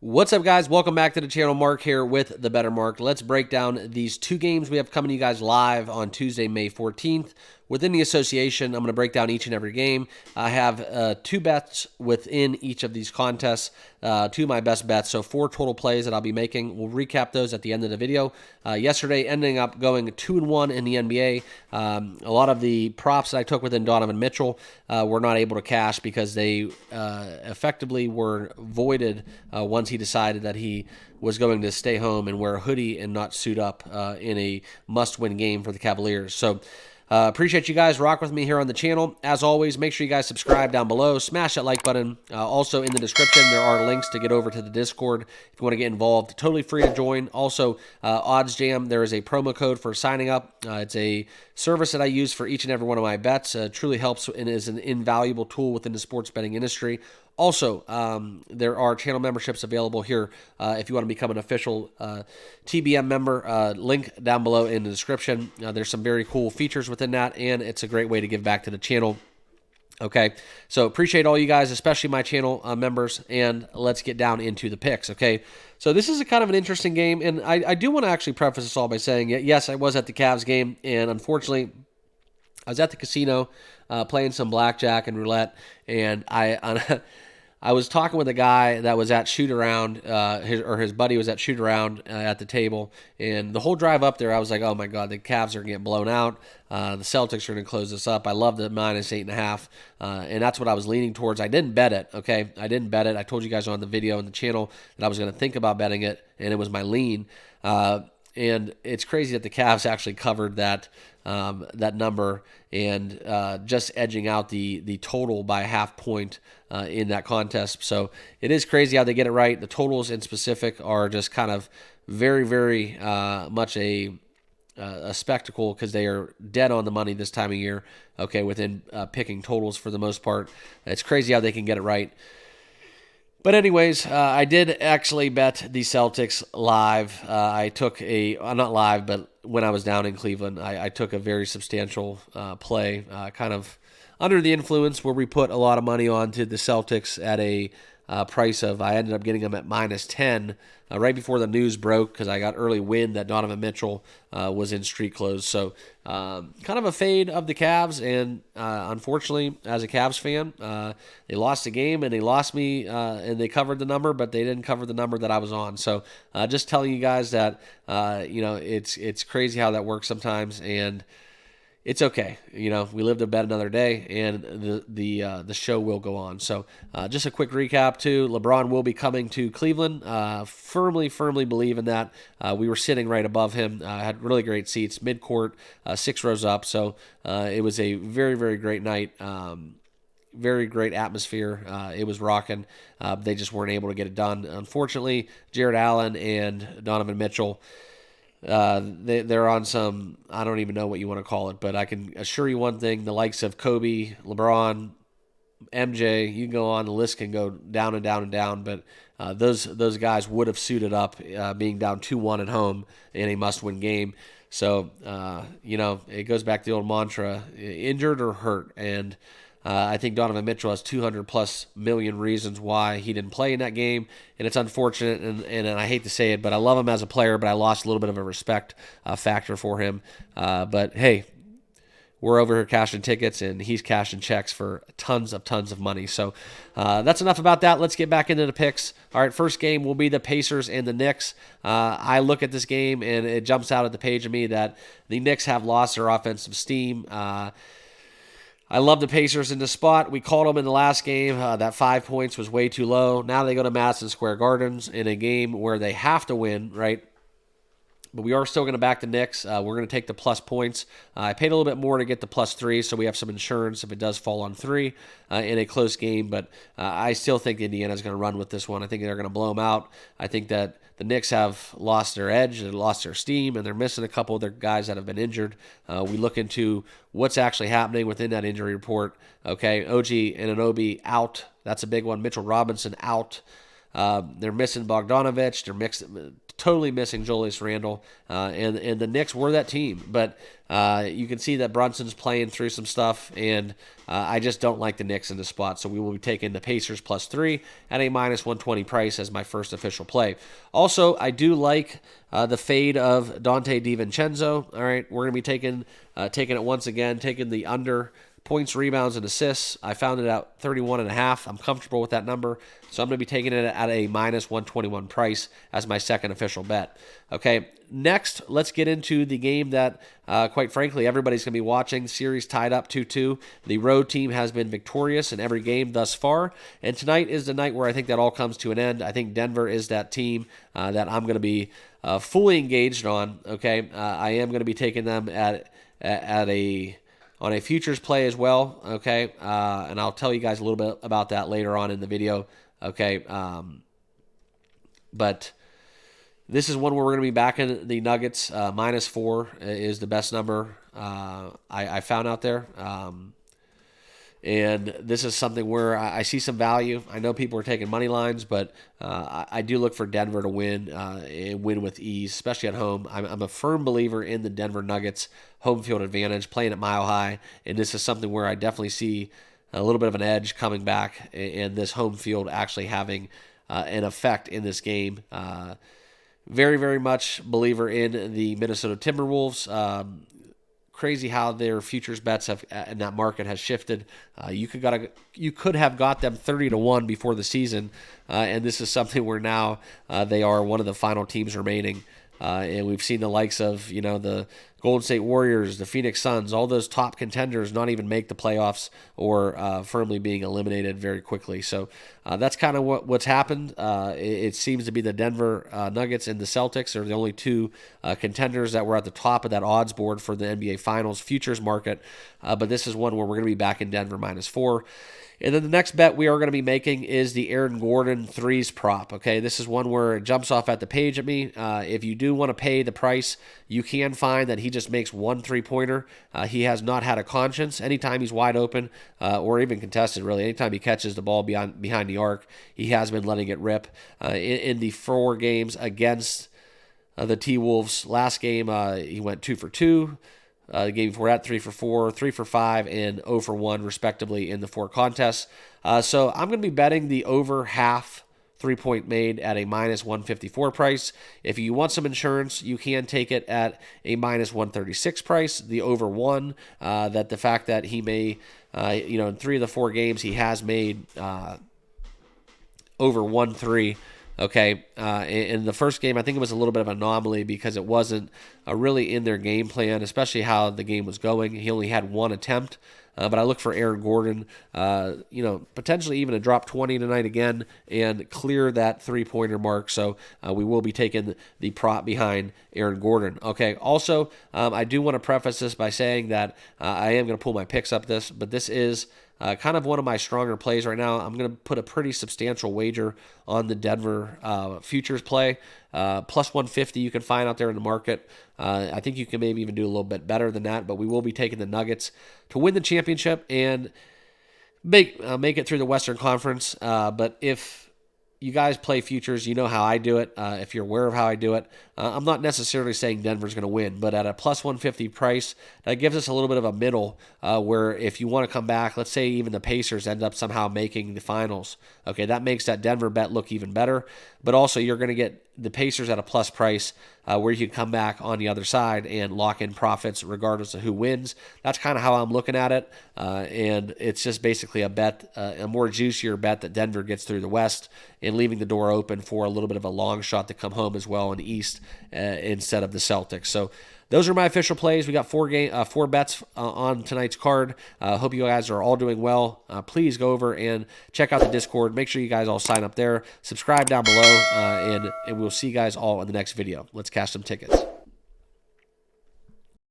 What's up, guys? Welcome back to the channel. Mark here with The Better Mark. Let's break down these two games we have coming to you guys live on Tuesday, May 14th. Within the association, I'm going to break down each and every game. I have two bets within each of these contests, two of my best bets, so 4 total plays that I'll be making. We'll recap those at the end of the video. Yesterday, ending up going 2-1 in the NBA. A lot of the props that I took within Donovan Mitchell were not able to cash because they effectively were voided once he decided that he was going to stay home and wear a hoodie and not suit up in a must-win game for the Cavaliers. So appreciate you guys rock with me here on the channel. As always, make sure you guys subscribe down below. Smash that like button. Also, in the description, there are links to get over to the Discord if you want to get involved. Totally free to join. Also, Odds Jam, there is a promo code for signing up. It's a service that I use for each and every one of my bets. Truly helps and is an invaluable tool within the sports betting industry. Also, there are channel memberships available here if you want to become an official TBM member. Link down below in the description. There's some very cool features within that, and it's a great way to give back to the channel. Okay, so appreciate all you guys, especially my channel members, and let's get down into the picks, okay? So this is a kind of an interesting game, and I do want to actually preface this all by saying, yes, I was at the Cavs game, and unfortunately, I was at the casino playing some blackjack and roulette, and I was talking with a guy that was at shoot around, his buddy was at shoot around at the table, and the whole drive up there, I was like, oh my God, the Cavs are getting blown out. The Celtics are going to close this up. I love the -8.5, and that's what I was leaning towards. I didn't bet it, okay? I didn't bet it. I told you guys on the video and the channel that I was going to think about betting it, and it was my lean. And it's crazy that the Cavs actually covered that number and just edging out the total by a half point in that contest. So it is crazy how they get it right. The totals in specific are just kind of very, very much a spectacle because they are dead on the money this time of year, okay, within picking totals for the most part. It's crazy how they can get it right. But anyways, I did actually bet the Celtics live. I took not live, but when I was down in Cleveland, I took a very substantial play, kind of under the influence, where we put a lot of money onto the Celtics at a price of, I ended up getting them at -10 right before the news broke because I got early wind that Donovan Mitchell was in street clothes. So kind of a fade of the Cavs, and unfortunately, as a Cavs fan, they lost the game and they lost me, and they covered the number, but they didn't cover the number that I was on. So just telling you guys that it's crazy how that works sometimes, and it's okay. We live to bet another day, and the show will go on. So just a quick recap, too. LeBron will be coming to Cleveland. Firmly believe in that. We were sitting right above him. Had really great seats, mid-court, 6 rows up. So it was a very, very great night. Very great atmosphere. It was rocking. They just weren't able to get it done. Unfortunately, Jared Allen and Donovan Mitchell, they're on some, I don't even know what you want to call it, but I can assure you one thing: the likes of Kobe, LeBron, MJ, you can go on, the list can go down and down and down, but those guys would have suited up being down 2-1 at home in a must-win game. So it goes back to the old mantra: injured or hurt. And I think Donovan Mitchell has 200+ million reasons why he didn't play in that game, and it's unfortunate, and I hate to say it, but I love him as a player, but I lost a little bit of a respect factor for him. But hey, we're over here cashing tickets, and he's cashing checks for tons of money. So that's enough about that. Let's get back into the picks. All right, first game will be the Pacers and the Knicks. I look at this game, and it jumps out at the page of me that the Knicks have lost their offensive steam. I love the Pacers in this spot. We called them in the last game. That 5 points was way too low. Now they go to Madison Square Gardens in a game where they have to win, right? But we are still going to back the Knicks. We're going to take the plus points. I paid a little bit more to get the +3, so we have some insurance if it does fall on 3 in a close game. But I still think Indiana's going to run with this one. I think they're going to blow them out. I think that the Knicks have lost their edge, they lost their steam, and they're missing a couple of their guys that have been injured. We look into what's actually happening within that injury report. Okay, OG Anunoby out. That's a big one. Mitchell Robinson out. They're missing Bogdanovich. They're mixing totally missing Julius Randle, and the Knicks were that team. But you can see that Brunson's playing through some stuff, and I just don't like the Knicks in this spot. So we will be taking the Pacers +3 at a -120 price as my first official play. Also, I do like the fade of Dante DiVincenzo. All right, we're going to be taking it once again, taking the under points, rebounds, and assists. I found it at 31.5. I'm comfortable with that number, so I'm going to be taking it at a -121 price as my second official bet. Okay, next, let's get into the game that, quite frankly, everybody's going to be watching. Series tied up 2-2. The road team has been victorious in every game thus far, and tonight is the night where I think that all comes to an end. I think Denver is that team that I'm going to be fully engaged on. Okay, I am going to be taking them on a futures play as well, okay? And I'll tell you guys a little bit about that later on in the video, okay? But this is one where we're going to be backing the Nuggets. -4 is the best number I found out there. And this is something where I see some value. I know people are taking money lines, but I do look for Denver to win and win with ease, especially at home. I'm a firm believer in the Denver Nuggets home field advantage, playing at Mile High, and this is something where I definitely see a little bit of an edge coming back, and this home field actually having an effect in this game. Very, very much believer in the Minnesota Timberwolves. Crazy how their futures bets have in that market has shifted. You could have got them 30-1 before the season, and this is something where now they are one of the final teams remaining. And we've seen the likes of the Golden State Warriors, the Phoenix Suns, all those top contenders not even make the playoffs or firmly being eliminated very quickly. So that's kind of what's happened. It seems to be the Denver Nuggets and the Celtics are the only two contenders that were at the top of that odds board for the NBA Finals futures market. But this is one where we're going to be back in Denver -4. And then the next bet we are going to be making is the Aaron Gordon threes prop. Okay, this is one where it jumps off at the page at me. If you do want to pay the price, you can find that he just makes one three-pointer. He has not had a conscience. Anytime he's wide open or even contested, really, anytime he catches the ball behind the arc, he has been letting it rip. In the 4 games against the T-Wolves, last game he went 2 for 2. The game before that, 3 for 4, 3 for 5, and 0 for 1, respectively, in the 4 contests. So I'm going to be betting the over half 3-point made at a -154 price. If you want some insurance, you can take it at a -136 price. The over 1, that the fact that he may, in 3 of the 4 games, he has made over 1-3. Okay, in the first game, I think it was a little bit of an anomaly because it wasn't really in their game plan, especially how the game was going. He only had 1 attempt, but I look for Aaron Gordon, potentially even to drop 20 tonight again and clear that three-pointer mark. So we will be taking the prop behind Aaron Gordon. Okay, also, I do want to preface this by saying that I am going to pull my picks up but this is kind of one of my stronger plays right now. I'm going to put a pretty substantial wager on the Denver futures play. +150 you can find out there in the market. I think you can maybe even do a little bit better than that, but we will be taking the Nuggets to win the championship and make it through the Western Conference. But if you guys play futures, you know how I do it. If you're aware of how I do it, I'm not necessarily saying Denver's going to win, but at a +150 price, that gives us a little bit of a middle where if you want to come back, let's say even the Pacers end up somehow making the finals. Okay, that makes that Denver bet look even better, but also you're going to get the Pacers at a plus price where you can come back on the other side and lock in profits regardless of who wins. That's kind of how I'm looking at it, and it's just basically a bet, a more juicier bet that Denver gets through the West and leaving the door open for a little bit of a long shot to come home as well in the East instead of the Celtics. So those are my official plays. We got 4 bets on tonight's card. Hope you guys are all doing well. Please go over and check out the Discord. Make sure you guys all sign up there. Subscribe down below, and we'll see you guys all in the next video. Let's cash some tickets.